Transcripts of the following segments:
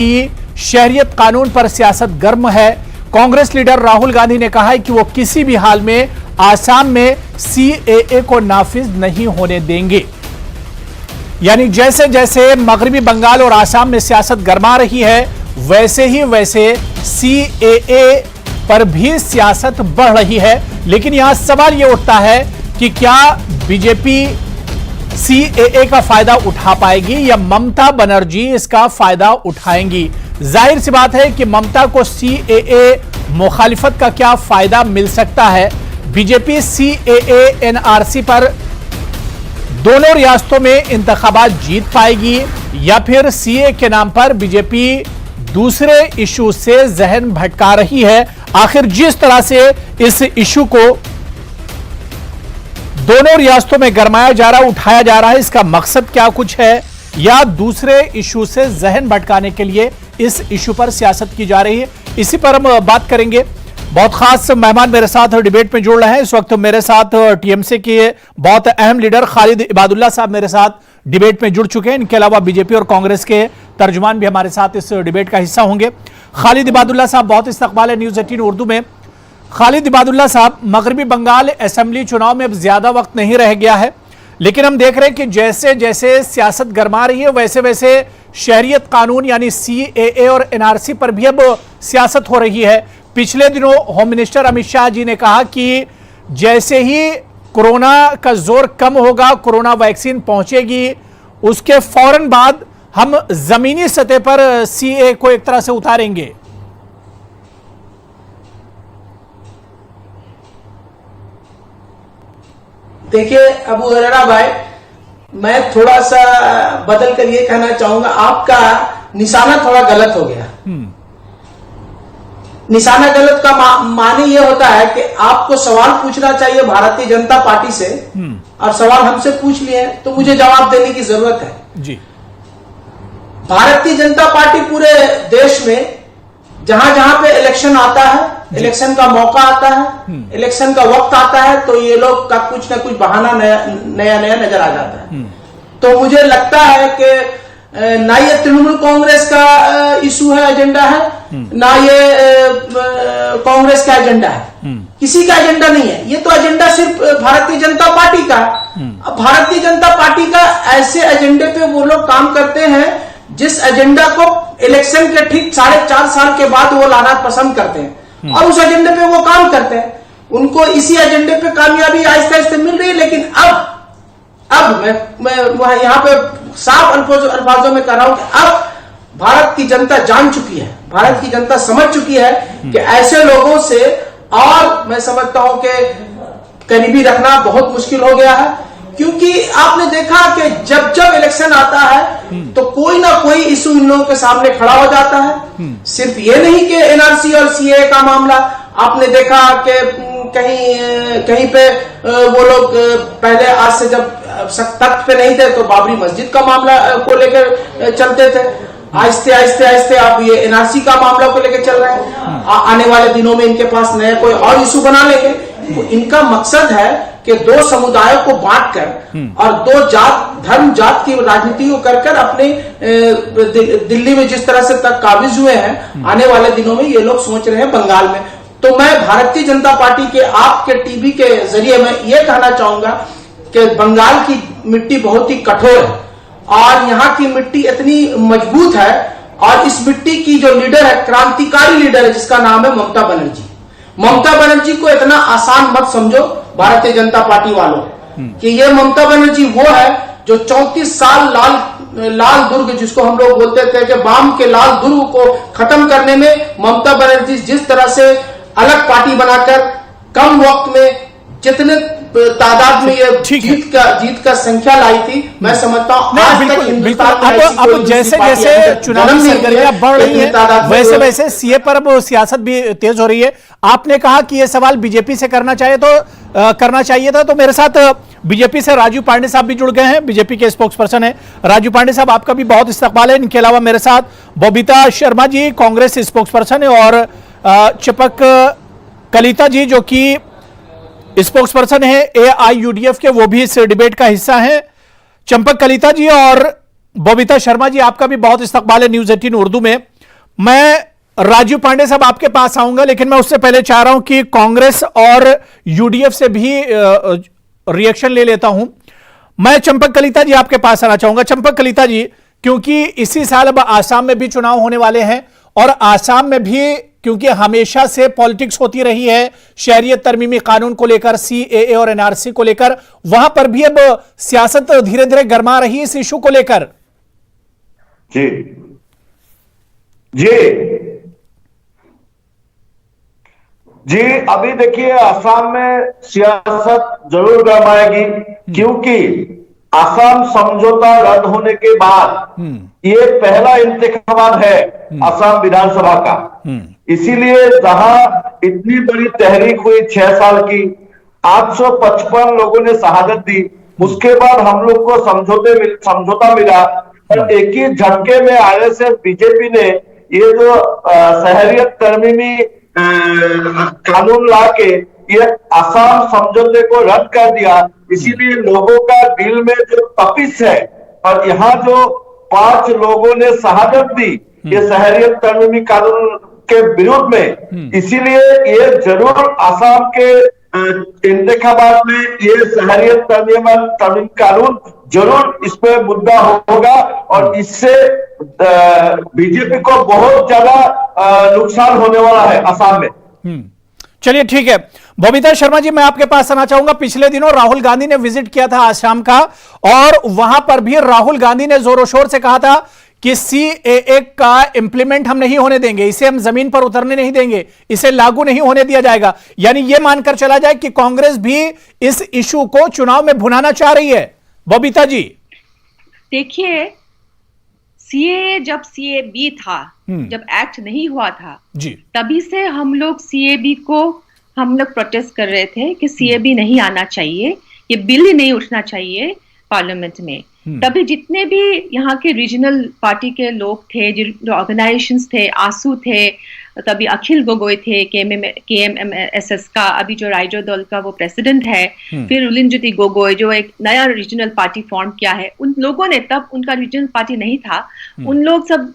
कि शहरियत कानून पर सियासत गर्म है। कांग्रेस लीडर राहुल गांधी ने कहा है कि वो किसी भी हाल में आसाम में सीएए को नाफिज नहीं होने देंगे। यानी जैसे जैसे मगरबी बंगाल और आसाम में सियासत गरमा रही है, वैसे ही वैसे सीएए पर भी सियासत बढ़ रही है। लेकिन यहां सवाल यह उठता है कि क्या बीजेपी सीएए का फायदा उठा पाएगी या ममता बनर्जी इसका फायदा उठाएंगी। जाहिर सी बात है कि ममता को सीएए मुखालिफत का क्या फायदा मिल सकता है। बीजेपी सीएए एनआरसी पर दोनों रियासतों में इंतखाबात जीत पाएगी या फिर सीए के नाम पर बीजेपी दूसरे इशू से जहन भटका रही है। आखिर जिस तरह से इस इशू को दोनों रियासतों में गरमाया जा रहा, उठाया जा रहा है, इसका मकसद क्या कुछ है या दूसरे इशू से जहन भटकाने के लिए इस इशू पर सियासत की जा रही है, इसी पर हम बात करेंगे। बहुत खास मेहमान मेरे साथ डिबेट में जुड़ रहे हैं। इस वक्त मेरे साथ टीएमसी के बहुत अहम लीडर खालिद इबादुल्ला साहब मेरे साथ डिबेट में जुड़ चुके हैं। इनके अलावा बीजेपी और कांग्रेस के तर्जुमान भी हमारे साथ इस डिबेट का हिस्सा होंगे। खालिद इबादुल्ला साहब, बहुत इस्तकबाल है न्यूज़ 18 उर्दू में। खालिद इबादुल्ला साहब, मगरबी बंगाल असेंबली चुनाव में अब ज्यादा वक्त नहीं रह गया है, लेकिन हम देख रहे हैं कि जैसे जैसे सियासत गरमा रही है वैसे वैसे शहरियत कानून यानी सीएए और एनआरसी पर भी अब सियासत हो रही है। पिछले दिनों होम मिनिस्टर अमित शाह जी ने कहा कि जैसे ही कोरोना का जोर कम होगा, कोरोना वैक्सीन पहुंचेगी, उसके फौरन बाद हम जमीनी सतह पर सीएए को एक तरह से उतारेंगे। देखिए अबू हरेरा भाई, मैं थोड़ा सा बदल कर ये कहना चाहूंगा, आपका निशाना थोड़ा गलत हो गया। निशाना गलत का माने ये होता है कि आपको सवाल पूछना चाहिए भारतीय जनता पार्टी से, और सवाल हमसे पूछ लिए तो मुझे जवाब देने की जरूरत है जी। भारतीय जनता पार्टी पूरे देश में जहां जहां पे इलेक्शन आता है, इलेक्शन का मौका आता है, इलेक्शन का वक्त आता है, तो ये लोग का कुछ ना कुछ बहाना नया नया नजर आ जाता है। तो मुझे लगता है कि ना ये तृणमूल कांग्रेस का इशू है, एजेंडा है, ना ये कांग्रेस का एजेंडा है, किसी का एजेंडा नहीं है। ये तो एजेंडा सिर्फ भारतीय जनता पार्टी का है। अब भारतीय जनता पार्टी का ऐसे एजेंडे पे वो लोग काम करते हैं जिस एजेंडा को इलेक्शन के ठीक 4.5 साल के बाद वो लाना पसंद करते हैं, और उस एजेंडे पे वो काम करते हैं। उनको इसी एजेंडे पे कामयाबी आहिस्ता आहिस्ता मिल रही है। लेकिन अब मैं यहाँ पे साफ अल्फाजों में कह रहा हूं कि अब भारत की जनता जान चुकी है, भारत की जनता समझ चुकी है कि ऐसे लोगों से और मैं समझता हूं कि करीबी रखना बहुत मुश्किल हो गया है। क्योंकि आपने देखा कि जब जब इलेक्शन आता है तो कोई ना कोई इशू इन लोगों के सामने खड़ा हो जाता है। सिर्फ ये नहीं कि एनआरसी और सीए का मामला, आपने देखा कि कहीं पे वो लोग पहले आज से जब तख्त पे नहीं थे तो बाबरी मस्जिद का मामला को लेकर चलते थे। आहिस्ते आहिस्ते आहिस्ते अब ये एनआरसी का मामला को लेकर चल रहे हैं। आने वाले दिनों में इनके पास नया कोई और इशू बना लेंगे। तो इनका मकसद है कि दो समुदायों को बांटकर और दो धर्म जात की राजनीति को कर अपने दिल्ली में जिस तरह से तक काबिज हुए हैं, आने वाले दिनों में ये लोग सोच रहे हैं बंगाल में। तो मैं भारतीय जनता पार्टी के आपके टीवी के जरिए मैं ये कहना चाहूंगा कि बंगाल की मिट्टी बहुत ही कठोर है और यहाँ की मिट्टी इतनी मजबूत है, और इस मिट्टी की जो लीडर है, क्रांतिकारी लीडर है, जिसका नाम है ममता बनर्जी। ममता बनर्जी को इतना आसान मत समझो भारतीय जनता पार्टी वालों कि ये ममता बनर्जी वो है जो 34 साल लाल दुर्ग, जिसको हम लोग बोलते थे कि बाम के लाल दुर्ग को खत्म करने में ममता बनर्जी जिस तरह से अलग पार्टी बनाकर कम वक्त में जितने तादाद में ये जीत का संख्या लाई थी, मैं समझता हूं आज तक हिंदुस्तान में अब जैसे जैसे चुनावी सरगर्मियां बढ़ रही है वैसे वैसे सीए पर अब सियासत भी तेज हो रही है। आपने कहा कि ये सवाल बीजेपी से करना चाहिए था, तो मेरे साथ बीजेपी से राजू पांडे साहब भी जुड़ गए हैं, बीजेपी के स्पोक्स पर्सन है। राजू पांडे साहब, आपका भी बहुत इस्तकबाल है। इनके अलावा मेरे साथ बबीता शर्मा जी, कांग्रेस स्पोक्स पर्सन है, और चंपक कलिता जी जो कि स्पोक्स पर्सन है एआईयूडीएफ के, वो भी इस डिबेट का हिस्सा है। चंपक कलिता जी और बबीता शर्मा जी, आपका भी बहुत इस्तकबाल है न्यूज़ 18 उर्दू में। मैं राजीव पांडे साहब आपके पास आऊंगा, लेकिन मैं उससे पहले चाह रहा हूं कि कांग्रेस और यूडीएफ से भी रिएक्शन ले लेता हूं। मैं चंपक कलिता जी आपके पास आना चाहूंगा। चंपक कलिता जी, क्योंकि इसी साल अब आसाम में भी चुनाव होने वाले हैं और आसाम में भी क्योंकि हमेशा से पॉलिटिक्स होती रही है शहरियत तरमीमी कानून को लेकर, सीएए और एनआरसी को लेकर, वहां पर भी अब सियासत धीरे धीरे गर्मा रही है इस इशू को लेकर। जी जी जी, अभी देखिए आसाम में सियासत जरूर गर्माएगी, क्योंकि आसाम समझौता रद्द होने के बाद ये पहला इंतखाब है आसाम विधानसभा का। इसीलिए जहां इतनी बड़ी तहरीक हुई 6 साल की, 855 लोगों ने शहादत दी, उसके बाद हम लोग को समझौता मिला और एक ही झटके में आरएसएस बीजेपी ने ये जो शहरियत तरमीमी कानून ला के ये आसाम समझौते को रद्द कर दिया। इसीलिए लोगों का दिल में जो तपिश है, और यहाँ जो 5 लोगों ने शहादत दी ये शहरियत तरमीमी कानून के विरोध में, इसीलिए ये जरूर आसाम के इंतखाबात में ये शहरियत तरमीमी कानून जरूर इस पे मुद्दा होगा और इससे बीजेपी को बहुत ज्यादा नुकसान होने वाला है आसाम में। चलिए ठीक है। बबीता शर्मा जी, मैं आपके पास आना चाहूंगा। पिछले दिनों राहुल गांधी ने विजिट किया था आसाम का और वहां पर भी राहुल गांधी ने जोरों शोर से कहा था कि सीएए का इंप्लीमेंट हम नहीं होने देंगे, इसे हम जमीन पर उतरने नहीं देंगे, इसे लागू नहीं होने दिया जाएगा। यानी यह मानकर चला जाए कि कांग्रेस भी इस इशू को चुनाव में भुनाना चाह रही है। बबीता जी, देखिए, सीएए जब सीएबी था, जब एक्ट नहीं हुआ था जी, तभी से हम लोग सीएबी को हम लोग प्रोटेस्ट कर रहे थे कि सीएबी नहीं आना चाहिए, ये बिल ही नहीं उठना चाहिए पार्लियामेंट में। तभी जितने भी यहाँ के रीजनल पार्टी के लोग थे, जो ऑर्गेनाइजेशंस थे, आसू थे, तभी अखिल गोगोई थे, केएमएमएसएस का अभी जो राइजो दल का वो प्रेसिडेंट है, फिर उलिनज्योति गोगोई जो एक नया रीजनल पार्टी फॉर्म किया है, उन लोगों ने, तब उनका रीजनल पार्टी नहीं था, उन लोग सब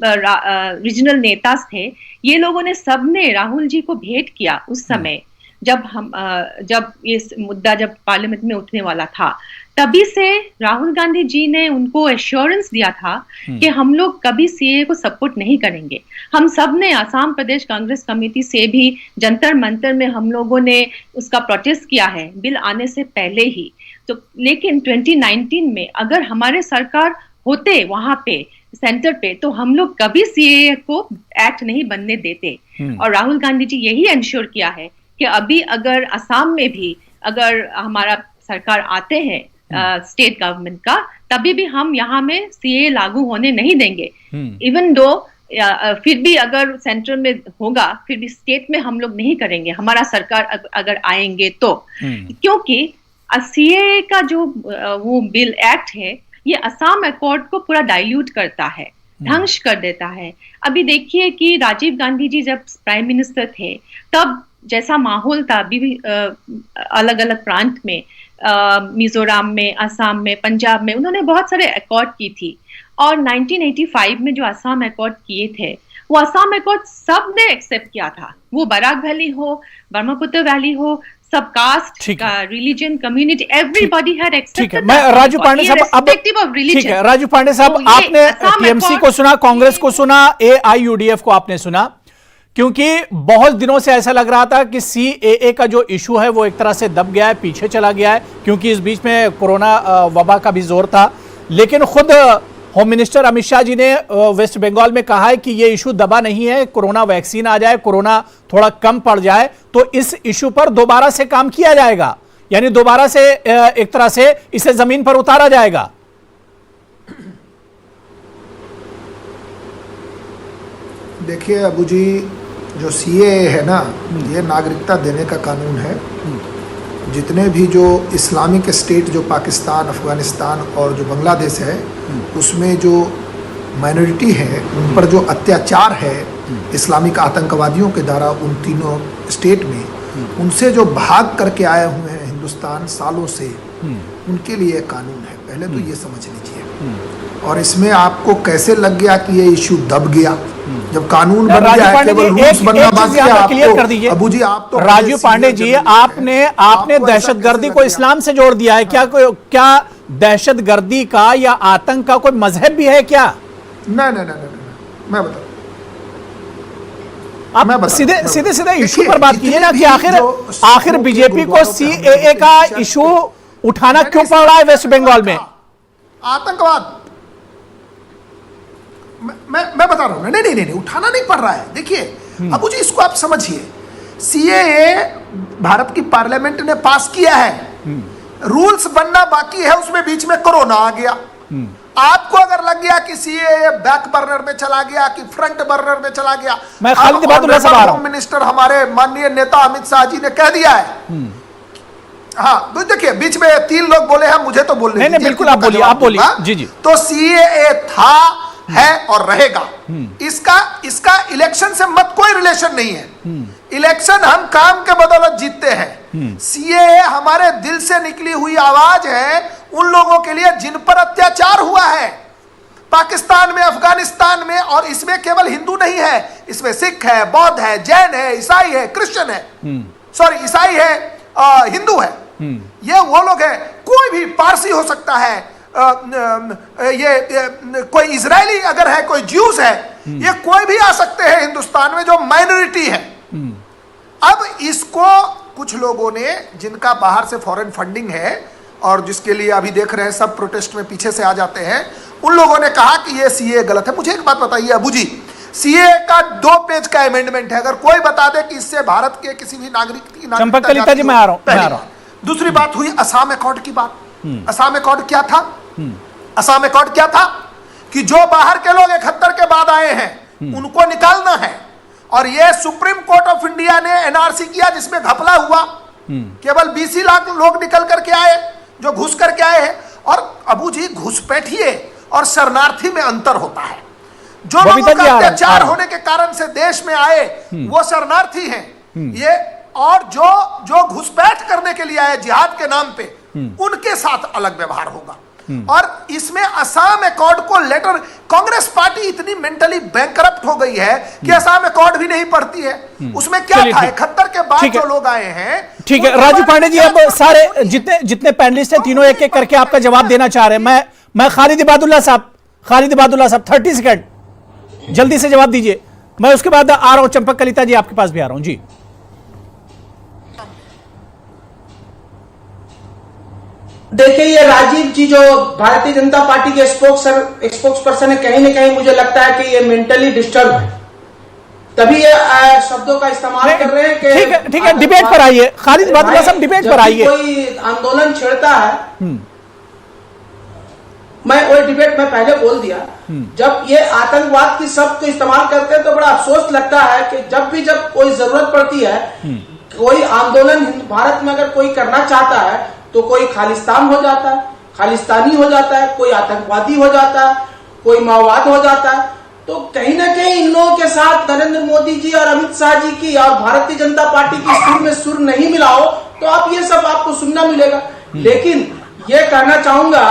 रीजनल नेता थे, ये लोगों ने सबने राहुल जी को भेंट किया उस समय जब ये मुद्दा जब पार्लियामेंट में उठने वाला था। तभी से राहुल गांधी जी ने उनको एश्योरेंस दिया था कि हम लोग कभी सीएए को सपोर्ट नहीं करेंगे। हम सब ने आसाम प्रदेश कांग्रेस कमेटी से भी जंतर मंतर में हम लोगों ने उसका प्रोटेस्ट किया है बिल आने से पहले ही। तो लेकिन 2019 में अगर हमारे सरकार होते वहां पे सेंटर पे, तो हम लोग कभी सीएए को एक्ट नहीं बनने देते। और राहुल गांधी जी यही इंश्योर किया है कि अभी अगर असम में भी अगर हमारा सरकार आते हैं स्टेट गवर्नमेंट का, तभी भी हम यहाँ में सीए लागू होने नहीं देंगे। इवन दो फिर भी अगर सेंट्रल में होगा, फिर भी स्टेट में हम लोग नहीं करेंगे, हमारा सरकार अगर आएंगे तो। क्योंकि सीए का जो वो बिल एक्ट है, ये असम अकॉर्ड को पूरा डाइल्यूट करता है, ध्वंस कर देता है। अभी देखिए कि राजीव गांधी जी जब प्राइम मिनिस्टर थे, तब जैसा माहौल था अभी अलग अलग प्रांत में, मिजोरम में, असम में, पंजाब में, उन्होंने बहुत सारे अकॉर्ड की थी। और 1985 में जो असम अकॉर्ड किए थे, वो असम अकॉर्ड सब ने एक्सेप्ट किया था। वो बराक वैली हो, ब्रह्मपुत्र वैली हो, सब कास्ट का, religion, community, everybody had accepted. मैं राजू पांडे साहब, अब ठीक है राजू पांडे साहब, आपने टीएमसी को सुना, कांग्रेस को सुना, एआईयूडीएफ को आपने सुना, क्योंकि बहुत दिनों से ऐसा लग रहा था कि सीएए का जो इशू है वो एक तरह से दब गया है, पीछे चला गया है, क्योंकि इस बीच में कोरोना वबा का भी जोर था। लेकिन खुद होम मिनिस्टर अमित शाह जी ने वेस्ट बंगाल में कहा है कि ये इशू दबा नहीं है, कोरोना वैक्सीन आ जाए, कोरोना थोड़ा कम पड़ जाए तो इस इशू पर दोबारा से काम किया जाएगा, यानी दोबारा से एक तरह से इसे जमीन पर उतारा जाएगा। देखिए अबू जी, जो सीएए है ना, ये नागरिकता देने का कानून है। जितने भी जो इस्लामिक स्टेट जो पाकिस्तान, अफगानिस्तान और जो बांग्लादेश है, उसमें जो माइनॉरिटी है, उन पर जो अत्याचार है इस्लामिक आतंकवादियों के द्वारा उन तीनों स्टेट में, उनसे जो भाग करके आए हुए हैं हिंदुस्तान सालों से, उनके लिए कानून है। पहले तो ये समझ लीजिए। और इसमें आपको कैसे लग गया कि ये इश्यू दब गया? जब कानून बन राजू गया है, पांडे जी, केवल रूल्स बनना बाकी है। एक क्लियर कर दीजिए अबू जी, आप तो राजू पांडे जी, आपने दहशतगर्दी को इस्लाम से जोड़ दिया है क्या दहशतगर्दी का या आतंक का कोई मजहब भी है क्या? नहीं, मैं बताऊं, आप सीधे इशू पर बात कीजिए ना कि आखिर बीजेपी को सीएए का इशू उठाना क्यों पड़ रहा है वेस्ट बंगाल में? आतंकवाद, मैं बता रहा हूं। नहीं, उठाना नहीं पड़ रहा है। देखिए अबू जी, इसको आप समझिए, सीएए भारत की पार्लियामेंट ने पास किया है, रूल्स बनना बाकी है, उसमें बीच में कोरोना आ गया। आपको अगर लग गया कि सीएए बैक बर्नर में चला गया कि फ्रंट बर्नर में चला गया, मैं खालिद इबादुल्लाह से आ रहा हूं। होम मिनिस्टर हमारे माननीय नेता अमित शाह जी ने कह दिया है। हाँ, तो देखिए बीच में 3 लोग बोले हैं, मुझे तो बोलने नहीं, बिल्कुल आप बोलिए जी। तो सीएए था, है और रहेगा। इसका इलेक्शन से मत कोई रिलेशन नहीं है। इलेक्शन हम काम के बदौलत जीतते हैं। सीएए हमारे दिल से निकली हुई आवाज है उन लोगों के लिए जिन पर अत्याचार हुआ है पाकिस्तान में, अफगानिस्तान में। और इसमें केवल हिंदू नहीं है, इसमें सिख है, बौद्ध है, जैन है, ईसाई है, क्रिश्चियन है, सॉरी ईसाई है, हिंदू है। ये वो लोग हैं, कोई भी पारसी हो सकता है, कोई इजरायली अगर है, कोई ज्यूस है, ये कोई भी आ सकते हैं हिंदुस्तान में जो माइनॉरिटी है। अब इसको कुछ लोगों ने, जिनका बाहर से फॉरेन फंडिंग है और जिसके लिए अभी देख रहे हैं सब प्रोटेस्ट में पीछे से आ जाते हैं, उन लोगों ने कहा कि ये सीए गलत है। मुझे एक बात बताइए अबू जी, सीए का 2 पेज का अमेंडमेंट है, अगर कोई बता दे कि इससे भारत के किसी भी नागरिक की चंपक कलिता जी, मैं आ रहा हूं। दूसरी बात हुई असम अकॉर्ड की बात। असम अकॉर्ड क्या था? असम अकॉर्ड क्या था कि जो बाहर के लोग 71 के बाद आए हैं उनको निकालना है। और ये सुप्रीम कोर्ट ऑफ इंडिया ने एनआरसी किया जिसमें घपला हुआ, केवल 20 लाख लोग निकल करके आए जो घुस करके आए हैं। और अबू जी, घुसपैठिए और शरणार्थी में अंतर होता है। जो लोगों का अत्याचार होने के कारण से देश में आए वो शरणार्थी हैं ये, और जो घुसपैठ करने के लिए आए जिहाद के नाम पे, उनके साथ अलग व्यवहार होगा। और इसमें असम अकॉर्ड को लेटर, कांग्रेस पार्टी इतनी मेंटली बैंकरप्ट हो गई है कि असम अकॉर्ड भी नहीं पढ़ती है। उसमें क्या था? 71 के बाद जो लोग आए हैं। ठीक है राजू पांडे जी, अब सारे जितने पैनलिस्ट हैं तीनों एक एक करके आपका जवाब देना चाह रहे हैं। मैं खालिद इबादुल्लाह साहब 30 सेकंड जल्दी से जवाब दीजिए। मैं उसके बाद आ रहा हूं, चंपक कलिता जी आपके पास भी आ रहा हूं जी। देखिए, ये राजीव जी जो भारतीय जनता पार्टी के स्पोक्स पर्सन है, कहीं ना कहीं मुझे लगता है कि ये मेंटली डिस्टर्ब है, तभी ये शब्दों का इस्तेमाल कर रहे हैं कि ठीक है, डिबेट पर आइए खालिद इबादुल्लाह साहब, डिबेट पर आइए। कोई आंदोलन छेड़ता है, मैं वो डिबेट में पहले बोल दिया, जब ये आतंकवाद की शब्द को इस्तेमाल करते हैं तो बड़ा अफसोस लगता है कि जब कोई जरूरत पड़ती है, कोई आंदोलन भारत में अगर कोई करना चाहता है तो कोई खालिस्तान हो जाता है, खालिस्तानी हो जाता है, कोई आतंकवादी हो जाता है, कोई माओवाद हो जाता है। तो कहीं ना कहीं इन लोगों के साथ नरेंद्र मोदी जी और अमित शाह जी की और भारतीय जनता पार्टी की सुर में सुर नहीं मिलाओ तो आप ये सब आपको सुनना मिलेगा। लेकिन ये कहना चाहूंगा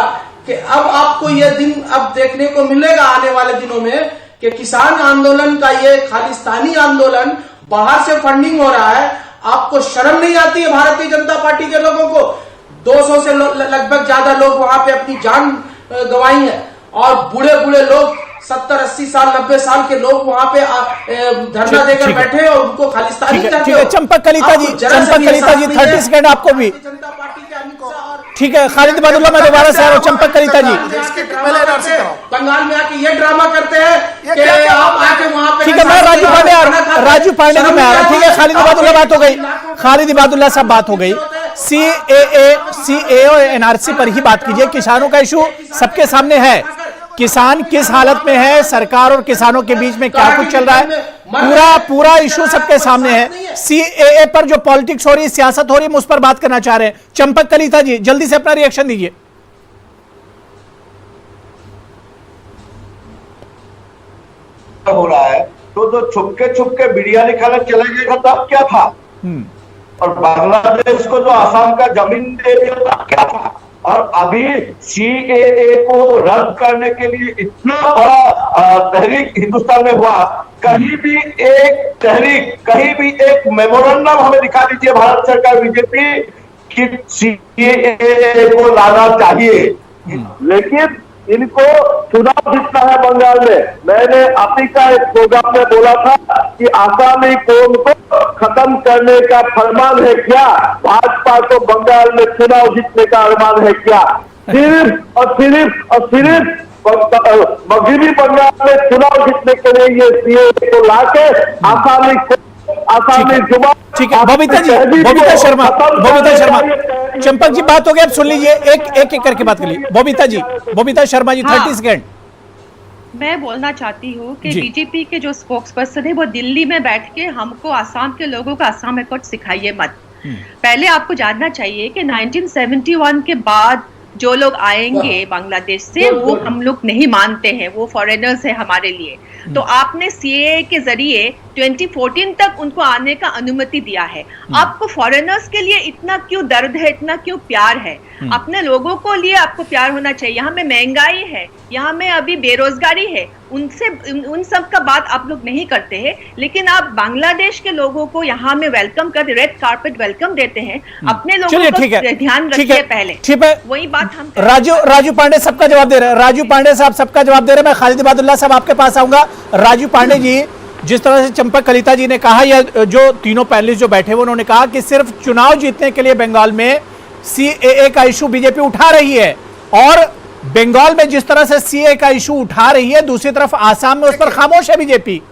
कि अब आपको ये दिन अब देखने को मिलेगा आने वाले दिनों में कि किसान आंदोलन का ये खालिस्तानी आंदोलन, बाहर से फंडिंग हो रहा है। आपको शर्म नहीं आती है भारतीय जनता पार्टी के लोगों को? 200 से लगभग ज्यादा लोग वहां पे अपनी जान गंवाई है और बूढ़े बूढ़े लोग 70, 80 साल, 90 साल के लोग वहां पे धरना देकर बैठे और उनको खालिस्तानी कहते हो। चंपक कलिता जी 30 सेकंड आपको भी। जनता पार्टी के अमित शाह और ठीक है खालिद इबादुल्लाह, मैं दोबारा से आ रहा हूं। चंपक कलिता जी बंगाल में आके ये ड्रामा करते हैं कि आप आके वहां पे। ठीक है, मैं राजू पांडे जी में आ रहा हूं। ठीक है, खालिद इबादुल्लाह बात हो गई, खालिद इबादुल्लाह साहब बात हो गई। सीएए और एनआरसी पर ही बात कीजिए। किसानों का इशू सबके सामने है, किसान किस हालत में है, सरकार और किसानों के बीच में क्या कुछ चल रहा है, पूरा इशू सबके सामने है। सीएए पर जो पॉलिटिक्स हो रही है, सियासत हो रही है, हम उस पर बात करना चाह रहे हैं। चंपक कलिता जी जल्दी से अपना रिएक्शन दीजिए। हो रहा है तो जो छुपके बिरयानी खाने चले गए था तब क्या था, और बांग्लादेश को जो आसाम का जमीन दे दिया था क्या था, और अभी सीएए को रद्द करने के लिए इतना बड़ा तहरीक हिंदुस्तान में हुआ, कहीं भी एक तहरीक, कहीं भी एक मेमोरेंडम हमें दिखा दीजिए भारत सरकार बीजेपी कि सीएए को लाना चाहिए। लेकिन इनको चुनाव जीतना है बंगाल में। मैंने अभी का एक प्रोग्राम में बोला था कि आसामी कौम को खत्म करने का फरमान है क्या, भाजपा को बंगाल में चुनाव जीतने का अरमान है क्या? सिर्फ और मगरबी बंगाल में चुनाव जीतने के लिए ये सीएए को लाके आसामी जुबान। ठीक है बबीता जी, बबीता शर्मा, चंपक जी बात हो गई, अब सुन लीजिए, एक करके बात कर लीजिए। बबीता शर्मा जी 30 सेकेंड। मैं बोलना चाहती हूँ कि बीजेपी के जो स्पोक्स पर्सन है वो दिल्ली में बैठ के हमको आसाम के लोगों को आसाम अकॉर्ड सिखाइए मत। पहले आपको जानना चाहिए कि 1971 के बाद जो लोग आएंगे बांग्लादेश से वो हम लोग नहीं मानते हैं, वो फॉरेनर्स है हमारे लिए। तो आपने सीएए के जरिए 2014 तक उनको आने का अनुमति दिया है। आपको फॉरेनर्स के लिए इतना क्यों दर्द है, इतना क्यों प्यार है? अपने लोगों को लिए आपको प्यार होना चाहिए। यहाँ में महंगाई है, यहाँ में अभी बेरोजगारी है, उन सब का बात आप लोग नहीं करते हैं। लेकिन आप बांग्लादेश के लोगों को यहाँ में वेलकम कर, रेड कार्पेट वेलकम देते हैं। अपने लोगों को ध्यान रखिए पहले। ठीक है, वही बात हम राजू पांडे सबका जवाब दे रहे हैं। राजू पांडे साहब सबका जवाब दे रहे हैं। मैं खालिद इबादुल्लाह साहब आपके पास आऊंगा। राजू पांडे जी, जिस तरह से चंपक कलिता जी ने कहा, या जो तीनों पैनलिस्ट जो बैठे हुए उन्होंने कहा कि सिर्फ चुनाव जीतने के लिए बंगाल में सीएए का इशू बीजेपी उठा रही है, और बंगाल में जिस तरह से सीएए का इशू उठा रही है, दूसरी तरफ आसाम में उस पर खामोश है बीजेपी।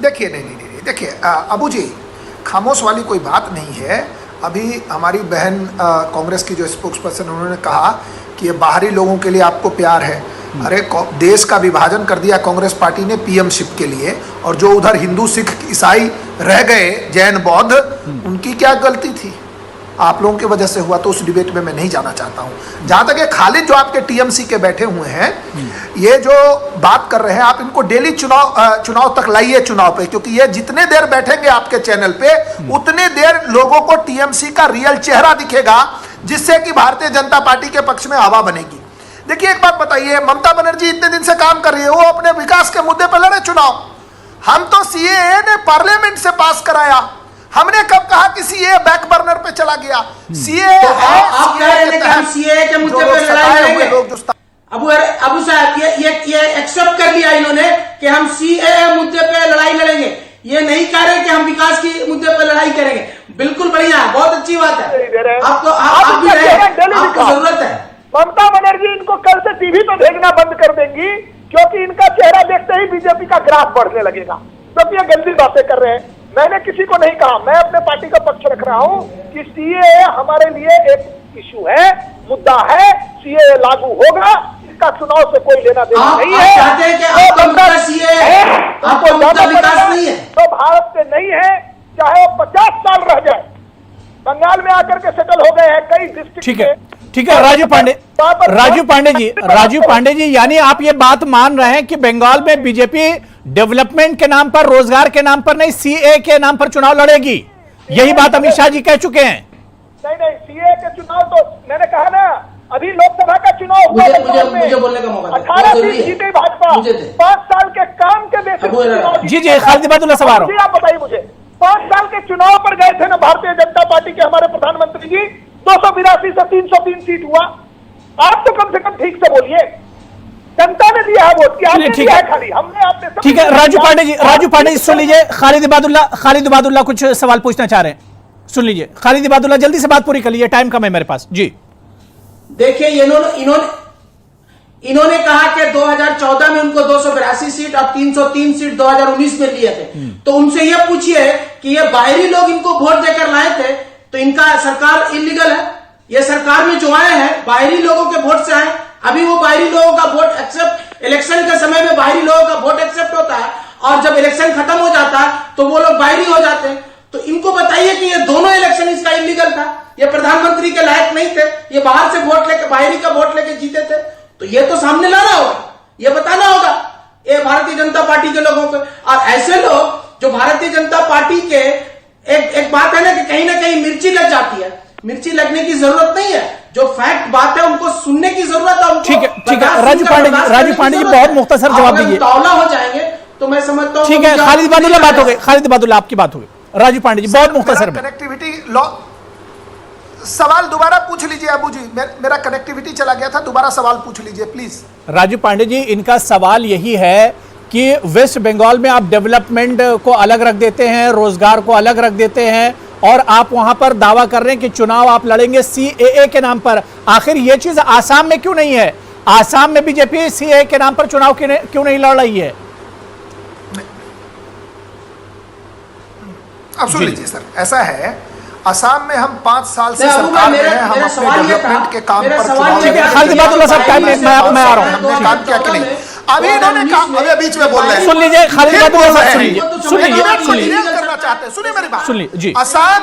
देखिए नहीं, देखिए अबू जी, खामोश वाली कोई बात नहीं है। अभी हमारी बहन कांग्रेस की जो स्पोक्स पर्सन उन्होंने कहा कि ये बाहरी लोगों के लिए आपको प्यार है। अरे देश का विभाजन कर दिया कांग्रेस पार्टी ने पीएमशिप के लिए, और जो उधर हिंदू सिख ईसाई रह गए, जैन बौद्ध, उनकी क्या गलती थी? आप लोगों की वजह से हुआ। तो उस डिबेट में मैं नहीं जाना चाहता हूं। जहां तक ये खालिद जो आपके टीएमसी के बैठे हुए हैं, ये जो बात कर रहे हैं, आप इनको डेली चुनाव तक लाइए चुनाव पे, क्योंकि ये जितने देर बैठेंगे आपके चैनल पे उतने देर लोगों को टीएमसी का रियल चेहरा दिखेगा, जिससे कि भारतीय जनता पार्टी के पक्ष में हवा बनेगी। देखिए एक बात बताइए, ममता बनर्जी इतने दिन से काम कर रही है, वो अपने विकास के मुद्दे पर लड़े चुनाव। हम तो सीएए ने पार्लियामेंट से पास कराया। हमने कब कहा कि सीएए बैक बर्नर पे चला गया? सीएए तो आप कह रहे हैं कि हम सीएए के मुद्दे पे लड़ाई लड़ेंगे। अबू साहब ये एक्सेप्ट कर लिया इन्होंने कि हम सीएए मुद्दे पे लड़ाई लड़ेंगे। ये नहीं कह रहे कि हम विकास के मुद्दे पे लड़ाई करेंगे। बिल्कुल बढ़िया, बहुत अच्छी बात है। आपको आपको जरूरत है। ममता बनर्जी इनको कल से टीवी पे भेजना बंद कर देंगी, क्योंकि इनका चेहरा देखते ही बीजेपी का ग्राफ बढ़ने लगेगा। क्योंकि ये गंदी बातें कर रहे हैं। मैंने किसी को नहीं कहा, मैं अपने पार्टी का पक्ष रख रहा हूं कि सीएए हमारे लिए एक इशू है, मुद्दा है। सीएए लागू होगा, इसका चुनाव से कोई लेना देना नहीं है। आपको विकास नहीं है तो भारत से नहीं है, चाहे वो 50 साल रह जाए। बंगाल में आकर के सेटल हो गए हैं कई डिस्ट्रिक्ट। ठीक है राजू पांडे जी, यानी आप ये बात मान रहे हैं कि बंगाल में बीजेपी डेवलपमेंट के नाम पर, रोजगार के नाम पर नहीं, सीए के नाम पर चुनाव लड़ेगी। यही बात अमित शाह जी कह चुके हैं। नहीं, सीए के चुनाव तो मैंने कहा ना, अभी लोकसभा का चुनाव हुआ, मुझे बोलने का मौका 18 सीट जीते भाजपा। 5 साल के काम के बेसिस जी खालिद इबादुल्लाह सवाल आप बताइए मुझे। 5 साल के चुनाव पर गए थे ना भारतीय जनता पार्टी के हमारे प्रधानमंत्री जी, 282 से 303 सीट हुआ। आप तो कम से कम ठीक से बोलिए। जनता ने दिया है वोट, क्या आपने दिया है खाली? हमने आपने। ठीक है राजू पांडे जी सुन लीजिए। खालिद इबादुल्लाह कुछ सवाल पूछना चाह रहे हैं, सुन लीजिए। खालिद इबादुल्लाह जल्दी से बात पूरी कर लीजिए, टाइम कम है मेरे पास जी। देखिए इन्होंने कहा कि 2014 में उनको 282 सीट और 303 सीट 2019 में लिए थे। तो उनसे यह पूछिए कि ये बाहरी लोग इनको वोट देकर लाए थे, तो इनका सरकार इलीगल है। ये सरकार में जो आए हैं बाहरी लोगों के वोट से आए। अभी वो बाहरी लोगों का वोट एक्सेप्ट, इलेक्शन के समय में बाहरी लोगों का वोट एक्सेप्ट होता है, और जब इलेक्शन खत्म हो जाता है तो वो लोग बाहरी हो जाते हैं। तो इनको बताइए कि ये दोनों इलेक्शन इसका इलीगल था, ये प्रधानमंत्री के लायक नहीं थे, ये बाहर से वोट लेके, बाहरी का वोट लेके जीते थे। तो ये तो सामने लाना होगा, ये बताना होगा ये भारतीय जनता पार्टी के लोगों को। और ऐसे लोग जो भारतीय जनता पार्टी के एक बात है ना कहीं मिर्ची लग जाती है, मिर्ची लगने की जरूरत नहीं है, जो फैक्ट बात है उनको सुनने की जरूरत है। ठीक है राजू पांडे जी बहुत मुख्तसर जवाब दीजिए। उतावला हो जाएंगे तो मैं समझता हूँ। ठीक है, खालिद इबादुल्लाह बात हो गई, खालिद इबादुल्लाह आपकी बात हो गई। राजू पांडे जी बहुत मुख्तसर में कनेक्टिविटी लॉ सवाल दोबारा पूछ लीजिए अबू जी, मेरा कनेक्टिविटी चला गया था, दोबारा सवाल पूछ लीजिए प्लीज। राजू पांडे जी इनका सवाल यही है कि वेस्ट बंगाल में आप डेवलपमेंट को अलग रख देते हैं, रोजगार को अलग रख देते हैं और आप वहां पर दावा कर रहे हैं कि चुनाव आप लड़ेंगे सीएए के नाम पर। आखिर यह चीज आसाम में क्यों नहीं है? आसाम में बीजेपी सीएए के नाम पर चुनाव क्यों नहीं लड़ रही है? अब सुन लीजिए सर, ऐसा है असम में हम 5 साल से सरकार में हैं, हम अपने डेवलपमेंट के काम पर चुनाव ठीक है, खालिद इबादुल्लाह साहब टाइम मैं आ रहा हूं। हमने काम किया कि नहीं? अभी इन्होंने कहा, अभी बीच में बोल रहे हैं, सुन लीजिए खालिद इबादुल्लाह साहब, सुन लीजिए करना चाहते हैं, सुनिए मेरी बात। सुन लीजिए जी। असम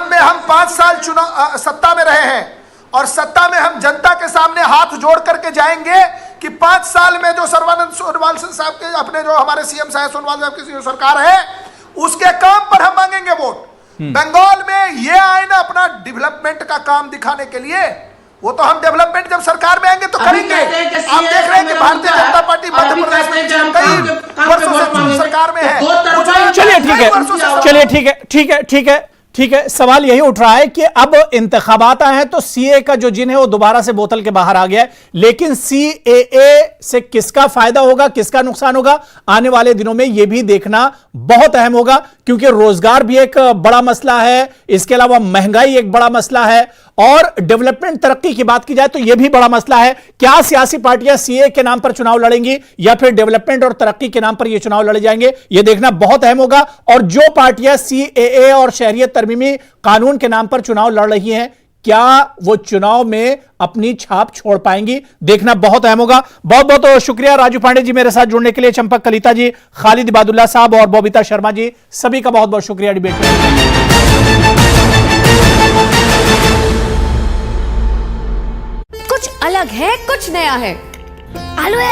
में हम 5 साल चुनाव सत्ता में रहे हैं और सत्ता में हम जनता के सामने हाथ जोड़ करके जाएंगे कि 5 साल में जो सर्बानंद सोनोवाल साहब के अपने जो हमारे सीएम साहब सोनोवाल साहब की सरकार है उसके काम पर हम मांगेंगे वोट। बंगाल में ये आए ना अपना डेवलपमेंट का काम दिखाने के लिए, वो तो हम डेवलपमेंट जब सरकार में आएंगे तो करेंगे। आप देख रहे हैं कि भारतीय जनता पार्टी मध्य प्रदेश में कई वर्षों से सरकार में है। चलिए ठीक है, सवाल यही उठ रहा है कि अब इंतखाबात आए हैं तो सीए का जो जिन है वो दोबारा से बोतल के बाहर आ गया है, लेकिन सीएए से किसका फायदा होगा, किसका नुकसान होगा, आने वाले दिनों में यह भी देखना बहुत अहम होगा, क्योंकि रोजगार भी एक बड़ा मसला है, इसके अलावा महंगाई एक बड़ा मसला है और डेवलपमेंट तरक्की की बात की जाए तो यह भी बड़ा मसला है। क्या सियासी पार्टियां सीए के नाम पर चुनाव लड़ेंगी या फिर डेवलपमेंट और तरक्की के नाम पर यह चुनाव लड़े जाएंगे, यह देखना बहुत अहम होगा। और जो पार्टियां सीएए और शहरियत तरमीमी कानून के नाम पर चुनाव लड़ रही हैं, क्या वो चुनाव में अपनी छाप छोड़ पाएंगी, देखना बहुत अहम होगा। बहुत बहुत शुक्रिया राजू पांडे जी मेरे साथ जुड़ने के लिए, चंपक कलिता जी, खालिद इबादुल्लाह साहब और बबीता शर्मा जी, सभी का बहुत बहुत शुक्रिया डिबेट में। कुछ अलग है, कुछ नया है। आलू है,